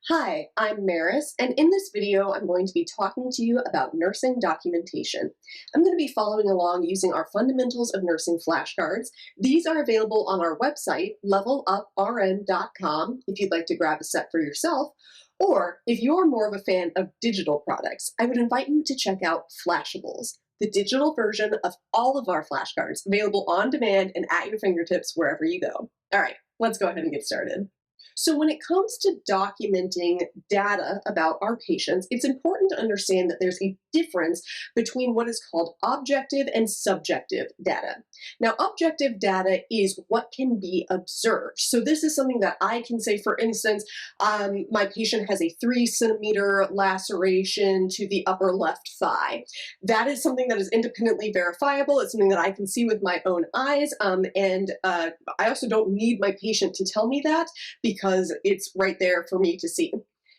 Hi, I'm Meris, and in this video, I'm going to be talking to you about nursing documentation. I'm going to be following along using our Fundamentals of Nursing flashcards. These are available on our website, leveluprn.com, if you'd like to grab a set for yourself, or if you're more of a fan of digital products, I would invite you to check out Flashables, the digital version of all of our flashcards, available on demand and at your fingertips wherever you go. All right, let's go ahead and get started. So when it comes to documenting data about our patients, it's important to understand that there's a difference between what is called objective and subjective data. Now, objective data is what can be observed. So this is something that I can say, for instance, my patient has a 3-centimeter laceration to the upper left thigh. That is something that is independently verifiable. It's something that I can see with my own eyes, and I also don't need my patient to tell me that, because it's right there for me to see.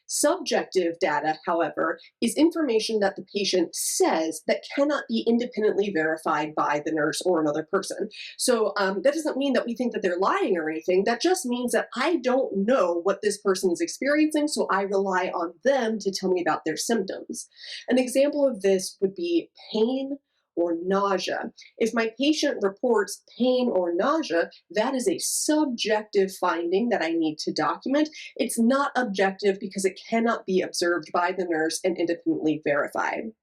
Subjective data, however, is information that the patient says that cannot be independently verified by the nurse or another person. So that doesn't mean that we think that they're lying or anything. That just means that I don't know what this person is experiencing, so I rely on them to tell me about their symptoms. An example of this would be pain or nausea. If my patient reports pain or nausea, that is a subjective finding that I need to document. It's not objective because it cannot be observed by the nurse and independently verified.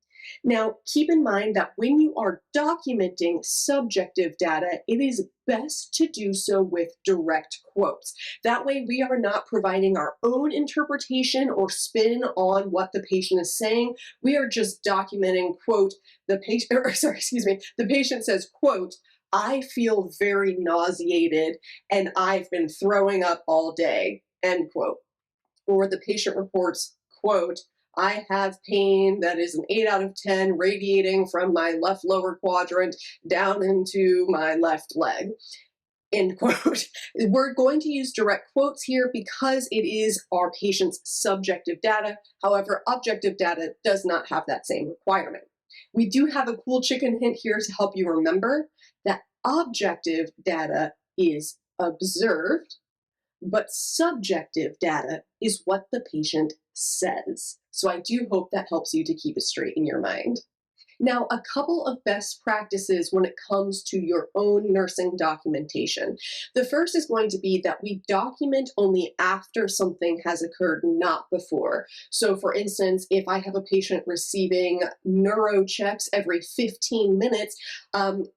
Now, keep in mind that when you are documenting subjective data, it is best to do so with direct quotes. That way, we are not providing our own interpretation or spin on what the patient is saying. We are just documenting, quote, the patient says, quote, "I feel very nauseated and I've been throwing up all day," end quote. Or the patient reports, quote, "I have pain that is an 8 out of 10 radiating from my left lower quadrant down into my left leg," end quote. We're going to use direct quotes here because it is our patient's subjective data. However, objective data does not have that same requirement. We do have a cool chicken hint here to help you remember that objective data is observed, but subjective data is what the patient says. So I do hope that helps you to keep it straight in your mind. Now, a couple of best practices when it comes to your own nursing documentation. The first is going to be that we document only after something has occurred, not before. So for instance, if I have a patient receiving neuro checks every 15 minutes,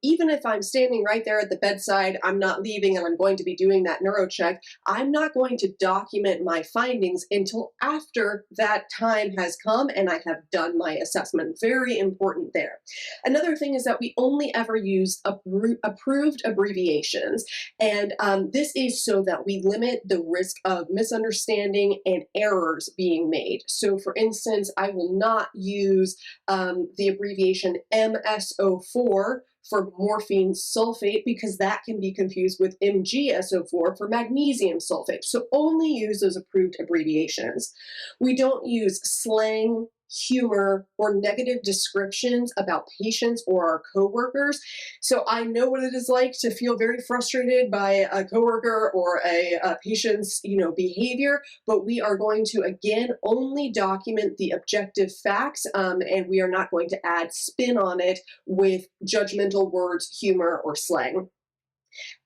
even if I'm standing right there at the bedside, I'm not leaving and I'm going to be doing that neuro check, I'm not going to document my findings until after that time has come and I have done my assessment. Very important there. Another thing is that we only ever use approved abbreviations, and this is so that we limit the risk of misunderstanding and errors being made. So for instance, I will not use the abbreviation MSO4 for morphine sulfate, because that can be confused with MgSO4 for magnesium sulfate. So only use those approved abbreviations. We don't use slang, humor, or negative descriptions about patients or our coworkers. So I know what it is like to feel very frustrated by a coworker or a patient's behavior, but we are going to, again, only document the objective facts, and we are not going to add spin on it with judgmental words, humor, or slang.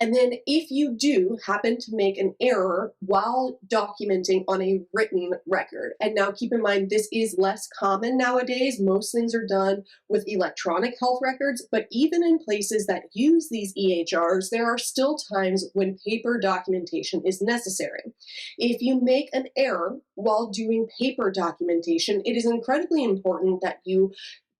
And then if you do happen to make an error while documenting on a written record, and now keep in mind this is less common nowadays, most things are done with electronic health records, but even in places that use these EHRs, there are still times when paper documentation is necessary. If you make an error while doing paper documentation, it is incredibly important that you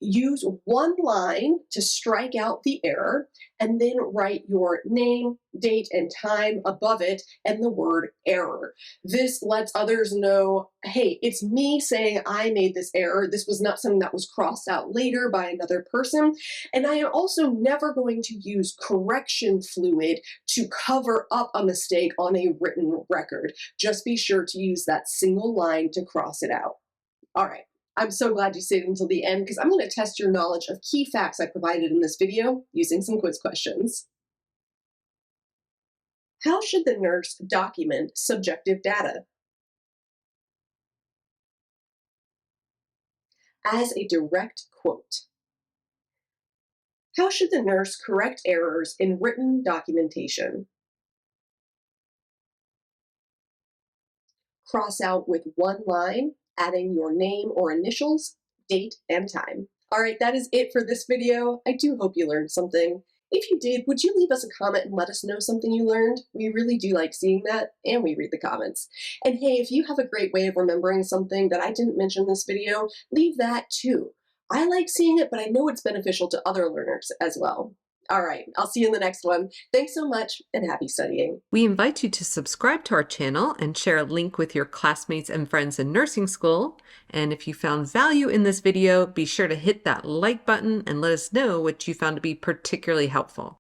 use one line to strike out the error, and then write your name, date, and time above it, and the word error. This lets others know, hey, it's me saying I made this error. This was not something that was crossed out later by another person. And I am also never going to use correction fluid to cover up a mistake on a written record. Just be sure to use that single line to cross it out. All right. I'm so glad you stayed until the end, because I'm going to test your knowledge of key facts I provided in this video using some quiz questions. How should the nurse document subjective data? as a direct quote. How should the nurse correct errors in written documentation? Cross out with one line, adding your name or initials, date, and time. All right, that is it for this video. I do hope you learned something. If you did, would you leave us a comment and let us know something you learned? We really do like seeing that, and we read the comments. And hey, if you have a great way of remembering something that I didn't mention in this video, leave that too. I like seeing it, but I know it's beneficial to other learners as well. All right, I'll see you in the next one. Thanks so much, and happy studying. We invite you to subscribe to our channel and share a link with your classmates and friends in nursing school. And if you found value in this video, be sure to hit that like button and let us know what you found to be particularly helpful.